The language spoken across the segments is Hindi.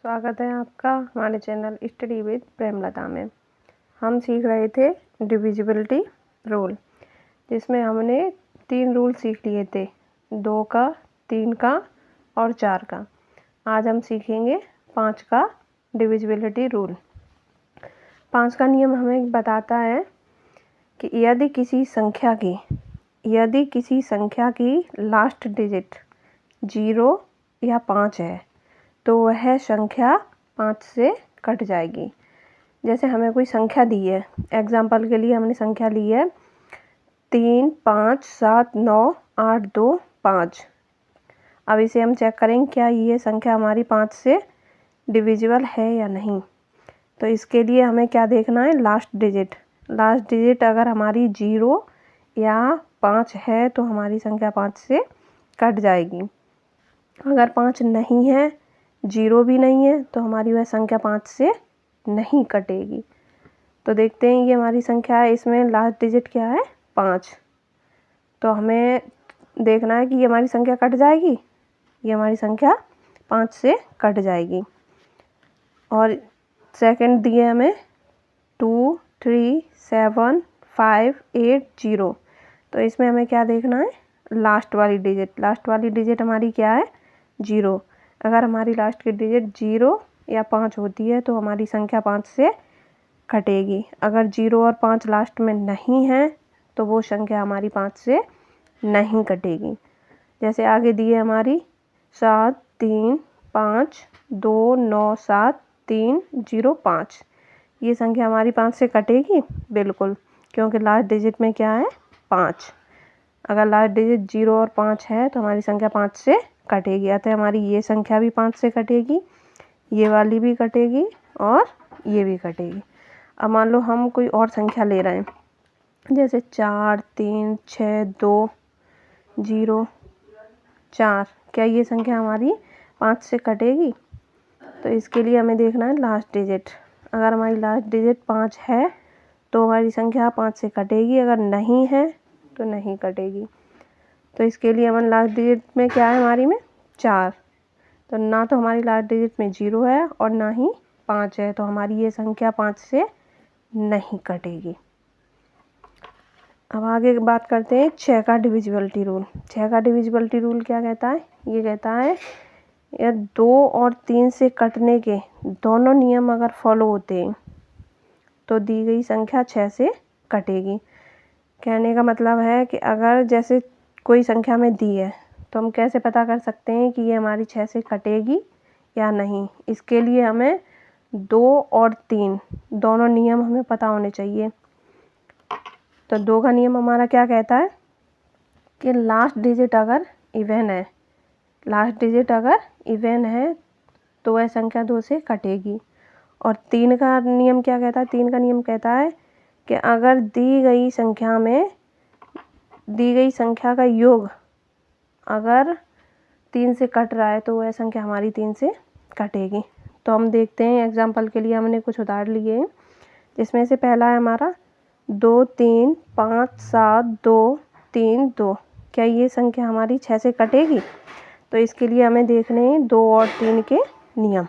स्वागत है आपका हमारे चैनल स्टडी विद प्रेमलता में। हम सीख रहे थे डिविजिबिलिटी रूल, जिसमें हमने 3 रूल सीख लिए थे, 2 का, 3 का और 4 का। आज हम सीखेंगे 5 का डिविजिबिलिटी रूल। 5 का नियम हमें बताता है कि यदि किसी संख्या की लास्ट डिजिट 0 या 5 है तो वह संख्या 5 से कट जाएगी। जैसे हमें कोई संख्या दी है, एग्जाम्पल के लिए हमने संख्या ली है 3, 5, 7, 9, 8, 2, 5। अब इसे हम चेक करेंगे क्या ये संख्या हमारी 5 से डिविजिबल है या नहीं। तो इसके लिए हमें क्या देखना है, लास्ट डिजिट अगर हमारी 0 या 5 है तो हमारी संख्या 5 से कट जाएगी। अगर 5 नहीं है, 0 भी नहीं है, तो हमारी वह संख्या 5 से नहीं कटेगी। तो देखते हैं ये हमारी संख्या है, इसमें लास्ट डिजिट क्या है, 5। तो हमें देखना है कि ये हमारी संख्या कट जाएगी, ये हमारी संख्या 5 से कट जाएगी। और सेकंड दिए हमें 2, 3, 7, 5, 8, 0। तो इसमें हमें क्या देखना है, लास्ट वाली डिजिट हमारी क्या है, 0। अगर हमारी लास्ट की डिजिट 0 या 5 होती है तो हमारी संख्या 5 से कटेगी। अगर 0 और 5 लास्ट में नहीं है तो वो संख्या हमारी 5 से नहीं कटेगी। जैसे आगे दी है हमारी 7, 3, 5, 2, 9, 7, 3, 0, 5। ये संख्या हमारी 5 से कटेगी बिल्कुल, क्योंकि लास्ट डिजिट में क्या है, 5। अगर लास्ट डिजिट 0 और 5 है तो हमारी संख्या 5 से कटेगी। अतः हमारी ये संख्या भी 5 से कटेगी, ये वाली भी कटेगी और ये भी कटेगी। अब मान लो हम कोई और संख्या ले रहे हैं, जैसे 4, 3, 6, 2, 0, 4। क्या ये संख्या हमारी 5 से कटेगी? तो इसके लिए हमें देखना है लास्ट डिजिट। अगर हमारी लास्ट डिजिट 5 है तो हमारी संख्या 5 से कटेगी, अगर नहीं है तो नहीं कटेगी। तो इसके लिए हमारे लास्ट डिजिट में क्या है, हमारी में 4। तो ना तो हमारी लास्ट डिजिट में 0 है और ना ही 5 है, तो हमारी ये संख्या 5 से नहीं कटेगी। अब आगे बात करते हैं 6 का डिविजिबिलिटी रूल। 6 का डिविजिबिलिटी रूल क्या कहता है, ये कहता है या 2 और 3 से कटने के दोनों नियम अगर फॉलो होते हैं तो दी गई संख्या 6 से कटेगी। कहने का मतलब है कि अगर जैसे कोई संख्या में दी है तो हम कैसे पता कर सकते हैं कि ये हमारी 6 से कटेगी या नहीं। इसके लिए हमें 2 और 3 दोनों नियम हमें पता होने चाहिए। तो 2 का नियम हमारा क्या कहता है कि लास्ट डिजिट अगर इवन है तो वह संख्या 2 से कटेगी। और 3 का नियम क्या कहता है, 3 का नियम कहता है कि अगर दी गई संख्या का योग अगर 3 से कट रहा है तो वह संख्या हमारी 3 से कटेगी। तो हम देखते हैं, एग्जाम्पल के लिए हमने कुछ उदाहरण लिए हैं, जिसमें से पहला है हमारा 2, 3, 5, 7, 2, 3, 2। क्या ये संख्या हमारी 6 से कटेगी? तो इसके लिए हमें देखने हैं 2 और 3 के नियम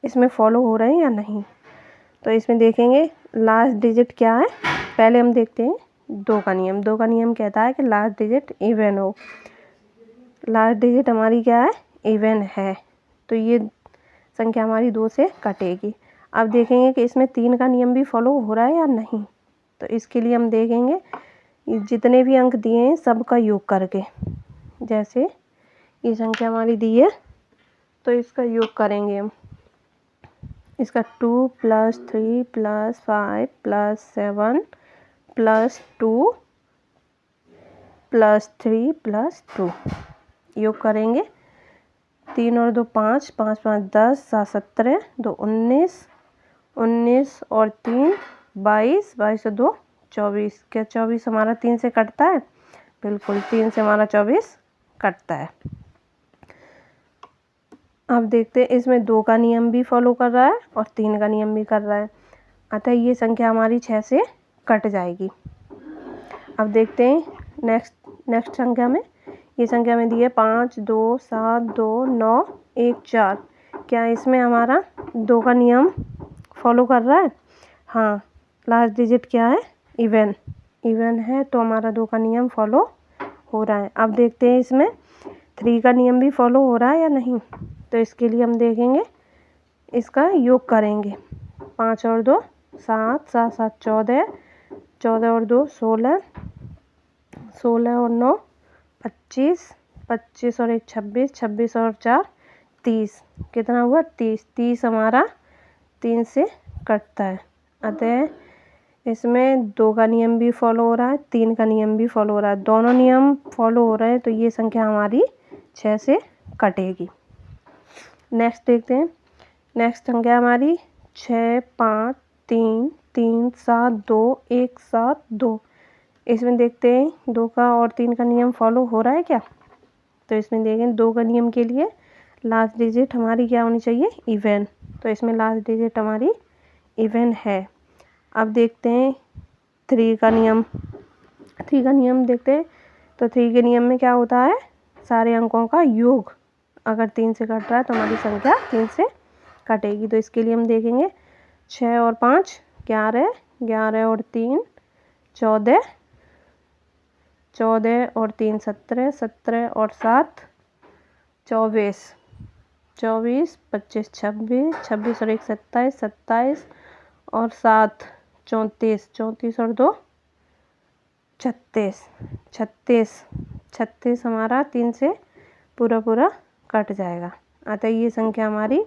इसमें फॉलो हो रहे हैं या नहीं। तो इसमें देखेंगे लास्ट डिजिट क्या है, पहले हम देखते हैं 2 का नियम। 2 का नियम कहता है कि लास्ट डिजिट इवन हो। लास्ट डिजिट हमारी क्या है, इवन है, तो ये संख्या हमारी 2 से कटेगी। अब देखेंगे कि इसमें 3 का नियम भी फॉलो हो रहा है या नहीं। तो इसके लिए हम देखेंगे जितने भी अंक दिए हैं सबका योग करके। जैसे ये संख्या हमारी दी है तो इसका योग करेंगे हम। इसका 2 + 3 + 5 + 7 + 2 + 3 + 2 योग करेंगे। 3 और 2 5, 5, 5, 10, 7, 17, 2 19, 19 और 3 22, 22 और 2 24। क्या 24 हमारा 3 से कटता है? बिल्कुल, 3 से हमारा 24 कटता है। अब देखते हैं इसमें 2 का नियम भी फॉलो कर रहा है और 3 का नियम भी कर रहा है, अतः ये संख्या हमारी 6 से कट जाएगी। अब देखते हैं नेक्स्ट संख्या में। ये संख्या में दी है 5, 2, 7, 2, 9, 1, 4। क्या इसमें हमारा 2 का नियम फॉलो कर रहा है? हाँ, लास्ट डिजिट क्या है? इवन। इवन है तो हमारा 2 का नियम फॉलो हो रहा है। अब देखते हैं इसमें 3 का नियम भी फॉलो हो रहा है या नहीं। तो इसके लिए हम देखेंगे, इसका योग करेंगे। 5 और 2 7, 7 7 14, 14 और 2 16, 16 और 9 25, 25 और 1 26, 26 और 4 30। कितना हुआ? 30। 30 हमारा 3 से कटता है। अतः इसमें 2 का नियम भी फॉलो हो रहा है, 3 का नियम भी फॉलो हो रहा है। दोनों नियम फॉलो हो रहे हैं तो ये संख्या हमारी 6 से कटेगी। नेक्स्ट देखते हैं। नेक्स्ट संख्या हमारी 6 5 3 3 7 2 1 7 2। इसमें देखते हैं 2 का और 3 का नियम फॉलो हो रहा है क्या। तो इसमें देखें 2 का नियम के लिए लास्ट डिजिट हमारी क्या होनी चाहिए? इवन। तो इसमें लास्ट डिजिट हमारी इवन है। अब देखते हैं 3 का नियम। 3 का नियम देखते हैं तो 3 के नियम में क्या होता है? सारे अंकों का योग। अगर 3 से कट रहा है तो हमारी संख्या 3 से कटेगी। तो इसके लिए हम देखेंगे 6 और 5 11, 11 और 3 14, 14 और 3 17, 17 और 7 24, 24 25 26, 26 और 1 27, 27 और 7 34, 34 और 2 36, 36, 36 हमारा 3 से पूरा कट जाएगा। अतः ये संख्या हमारी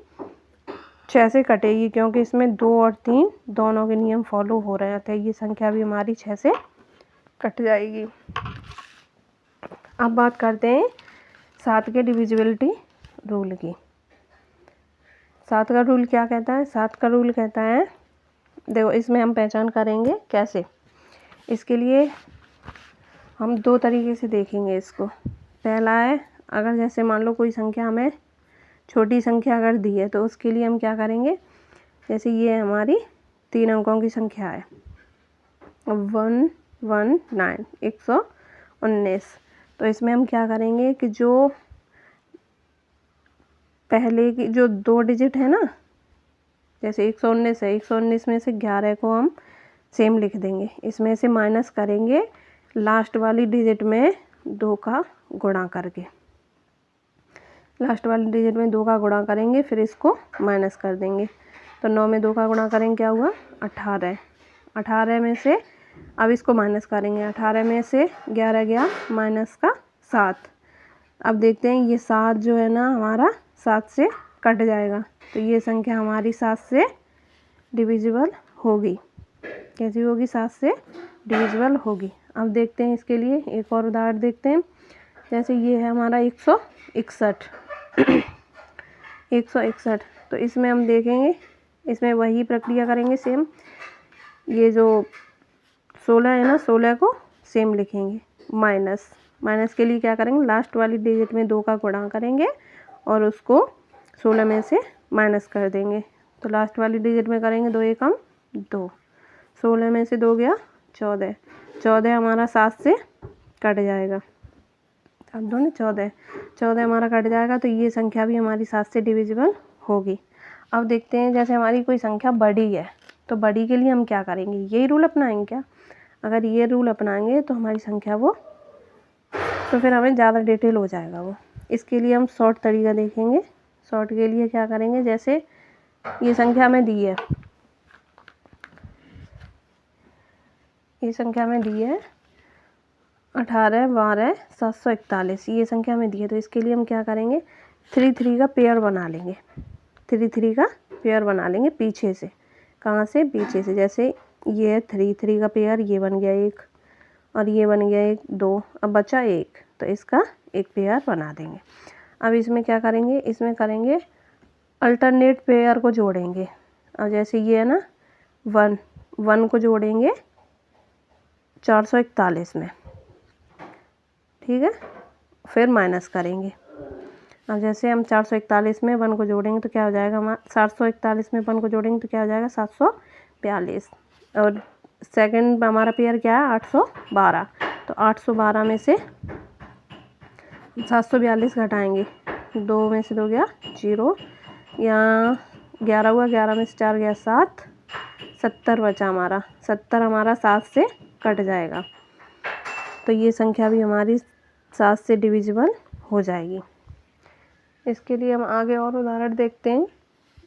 6 से कटेगी क्योंकि इसमें 2 और 3 दोनों के नियम फॉलो हो रहे हैं। अतः ये संख्या भी हमारी 6 से कट जाएगी। अब बात करते हैं 7 के डिविजिबिलिटी रूल की। 7 का रूल क्या कहता है? 7 का रूल कहता है, देखो इसमें हम पहचान करेंगे कैसे। इसके लिए हम 2 तरीके से देखेंगे इसको। पहला है, अगर जैसे मान लो कोई संख्या हमें छोटी संख्या अगर दी है तो उसके लिए हम क्या करेंगे, जैसे ये हमारी 3 अंकों की संख्या है 119 119। तो इसमें हम क्या करेंगे कि जो पहले की जो 2 डिजिट है ना, जैसे 119 है, 119 में से 11 को हम सेम लिख देंगे। इसमें से माइनस करेंगे लास्ट वाली डिजिट में 2 का गुणा करके। लास्ट वाली डिजिट में 2 का गुणा करेंगे, फिर इसको माइनस कर देंगे। तो 9 में 2 का गुणा करेंगे क्या हुआ? 18। 18 में से अब इसको माइनस करेंगे। 18 में से 11 गया माइनस का 7। अब देखते हैं ये 7 जो है ना हमारा 7 से कट जाएगा। तो ये संख्या हमारी 7 से डिविजिबल होगी। कैसी होगी? 7 से डिविजिबल होगी। अब देखते हैं इसके लिए एक और उदाहरण देखते हैं। जैसे ये है हमारा 161 161। तो इसमें हम देखेंगे, इसमें वही प्रक्रिया करेंगे सेम। ये जो 16 है ना, 16 को सेम लिखेंगे। माइनस के लिए क्या करेंगे? लास्ट वाली डिजिट में 2 का गुणा करेंगे और उसको 16 में से माइनस कर देंगे। तो लास्ट वाली डिजिट में करेंगे 2 एकम 2, 16 में से 2 गया 14। 14 हमारा 7 से कट जाएगा। अब 2 ने 14 हमारा कट जाएगा। तो ये संख्या भी हमारी 7 से डिविजिबल होगी। अब देखते हैं जैसे हमारी कोई संख्या बड़ी है तो बड़ी के लिए हम क्या करेंगे? यही रूल अपनाएंगे क्या? अगर ये रूल अपनाएंगे तो हमारी संख्या तो फिर हमें ज़्यादा डिटेल हो जाएगा वो। इसके लिए हम शॉर्ट तरीका देखेंगे। शॉर्ट के लिए क्या करेंगे, जैसे ये संख्या हमें दी है, ये संख्या हमें दी है 18 12 741। ये संख्या हमें दी है। तो इसके लिए हम क्या करेंगे? 3 3 का पेयर बना लेंगे। 3 3 का पेयर बना लेंगे पीछे से। कहाँ से? पीछे से। जैसे ये 3 3 का पेयर, ये बन गया 1 और ये बन गया 1 2, अब बचा 1। तो इसका एक पेयर बना देंगे। अब इसमें क्या करेंगे? इसमें करेंगे अल्टरनेट पेयर को जोड़ेंगे। अब जैसे ये है ना 1 को जोड़ेंगे 441 में, ठीक है, फिर माइनस करेंगे। अब जैसे हम 441 में 1 को जोड़ेंगे तो क्या हो जाएगा? हमारा 741 में 1 को जोड़ेंगे तो क्या हो जाएगा? 742। और सेकंड हमारा पेयर क्या है? 812। तो 812 में से 742 घटाएंगे, 2 में से 2 गया 0, यहाँ 11 हुआ, 11 में से 4 गया 7, 70 बचा हमारा। 70 हमारा 7 से कट जाएगा, तो ये संख्या भी हमारी 7 से डिविजिबल हो जाएगी। इसके लिए हम आगे और उदाहरण देखते हैं।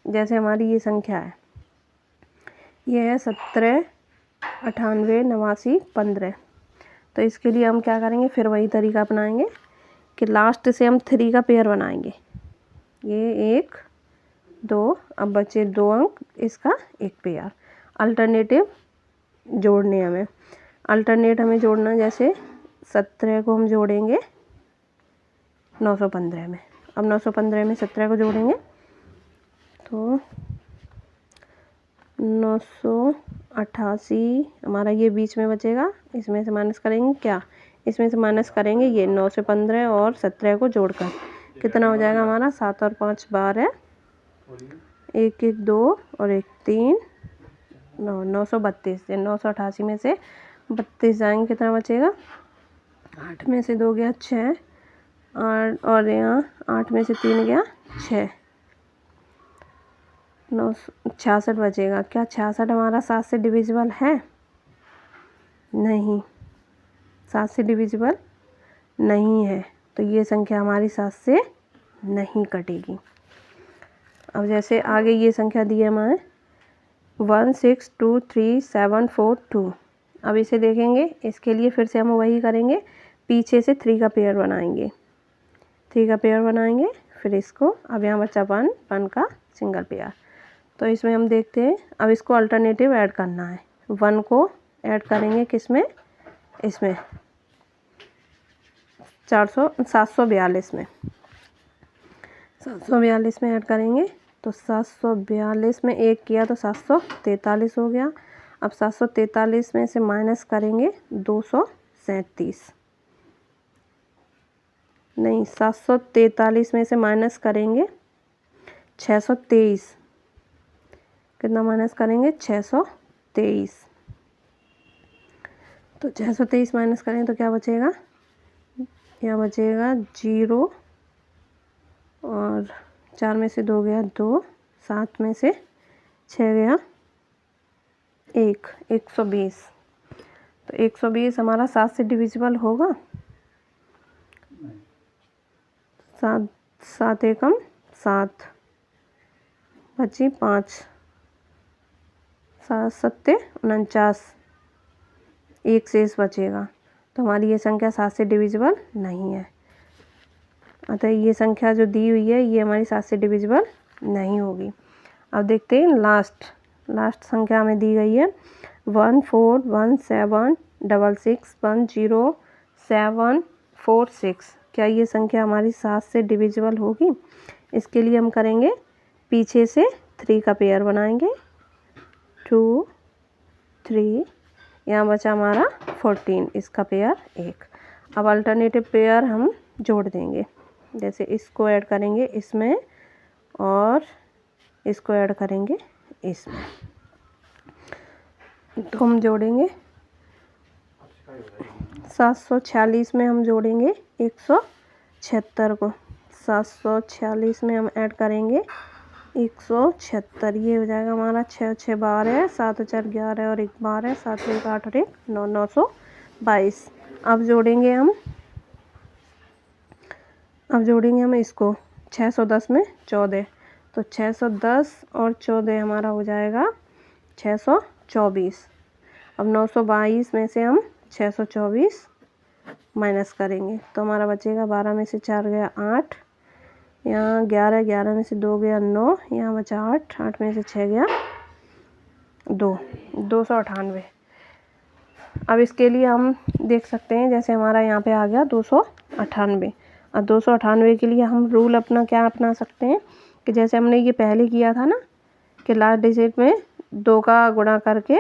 जैसे हमारी ये संख्या है, ये है 17, 98, 89, 15। तो इसके लिए हम क्या करेंगे, फिर वही तरीका अपनाएंगे कि लास्ट से हम 3 का पेयर बनाएंगे। ये 1 2, अब बचे 2 अंक, इसका एक पेयर। अल्टरनेटिव जोड़ने हमें जोड़ना। जैसे 17 को हम जोड़ेंगे 915 में। अब 915 में 17 को जोड़ेंगे तो 988 हमारा ये बीच में बचेगा। इसमें से माइनस करेंगे क्या, इसमें से माइनस करेंगे ये 9 से 15 और 17 को जोड़कर कितना हो जाएगा हमारा, 7 और 5 12, 1 1 2 और 1 3, 932। 988 में से 32 जाएंगे, कितना बचेगा, 8 में से 2 गया 6, और यहाँ 8 में से 3 गया 6, 966 बचेगा। क्या 66 हमारा 7 से डिविजिबल है? नहीं, 7 से डिविजिबल नहीं है, तो ये संख्या हमारी 7 से नहीं कटेगी। अब जैसे आगे ये संख्या दी है हमारे 16237442। अब इसे देखेंगे, इसके लिए फिर से हम वही करेंगे, पीछे से 3 का पेयर बनाएंगे। 3 का पेयर बनाएंगे, फिर इसको, अब यहाँ बचा 1 का सिंगल पेयर। तो इसमें हम देखते हैं, अब इसको अल्टरनेटिव ऐड करना है। 1 को ऐड करेंगे किसमें, इसमें 742 में। 742 में ऐड करेंगे तो 742 में 1 किया तो 743 हो गया। अब 743 में से माइनस करेंगे 237, नहीं 743 में से माइनस करेंगे 623, कितना माइनस करेंगे 623। तो 623 माइनस करें तो क्या बचेगा, यहाँ बचेगा 0 और 4 में से 2 गया 2, 7 में से 6 गया 1, 120। तो 120 हमारा 7 से डिविजिबल होगा? 7 7 एकम 7, बची 5, 7 7 49, 1 शेष बचेगा। तो हमारी ये संख्या 7 से डिविजिबल नहीं है। अतः ये संख्या जो दी हुई है ये हमारी 7 से डिविजिबल नहीं होगी। अब देखते हैं लास्ट संख्या हमें दी गई है 141766104746। क्या ये संख्या हमारी 7 से डिविजिबल होगी? इसके लिए हम करेंगे, पीछे से 3 का पेयर बनाएंगे, 2 3, यहाँ बचा हमारा 14, इसका पेयर 1। अब अल्टरनेटिव पेयर हम जोड़ देंगे। जैसे इसको ऐड करेंगे इसमें और इसको ऐड करेंगे इसमें, तो हम जोड़ेंगे 746 में हम जोड़ेंगे 176 को। 746 में हम ऐड करेंगे 176, ये हो जाएगा हमारा 6 6 12, 7 4 11 और 1 12, 7 1 8 और 1 9, 922। अब जोड़ेंगे हम इसको 610 में 14, तो 610 और 14 हमारा हो जाएगा 624। अब 922 में से हम 624 माइनस करेंगे तो हमारा बचेगा 12 में से 4 गया 8, यहाँ 11, 11 में से 2 गया 9, यहाँ बचा 8, 8 में से 6 गया 2, 298। अब इसके लिए हम देख सकते हैं, जैसे हमारा यहाँ पे आ गया 298। और 298 के लिए हम रूल अपना क्या अपना सकते हैं कि जैसे हमने ये पहले किया था ना कि लास्ट डिजिट में 2 का गुणा करके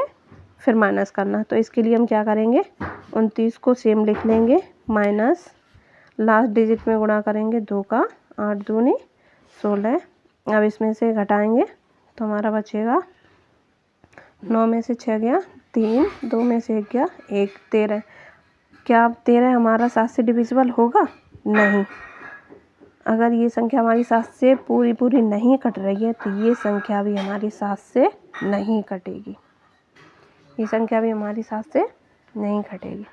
फिर माइनस करना, तो इसके लिए हम क्या करेंगे, 29 को सेम लिख लेंगे माइनस लास्ट डिजिट में गुणा करेंगे 2 का, 8 दूनी 16। अब इसमें से घटाएंगे तो हमारा बचेगा 9 में से 6 गया 3, 2 में से 1 गया 1, 13। क्या 13 हमारा 7 से डिविजिबल होगा? नहीं। अगर ये संख्या हमारी 7 से पूरी नहीं कट रही है तो ये संख्या भी हमारी 7 से नहीं कटेगी। ये संख्या भी हमारी 7 से नहीं कटेगी।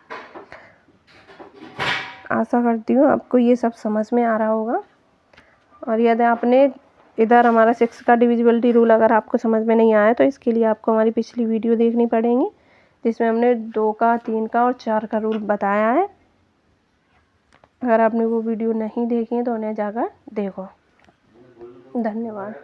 आशा करती हूँ आपको ये सब समझ में आ रहा होगा। और यदि आपने इधर हमारा 6 का डिविजिबिलिटी रूल अगर आपको समझ में नहीं आया तो इसके लिए आपको हमारी पिछली वीडियो देखनी पड़ेगी, जिसमें हमने 2 का, 3 का और 4 का रूल बताया है। अगर आपने वो वीडियो नहीं देखी है तो उन्हें जाकर देखो। धन्यवाद।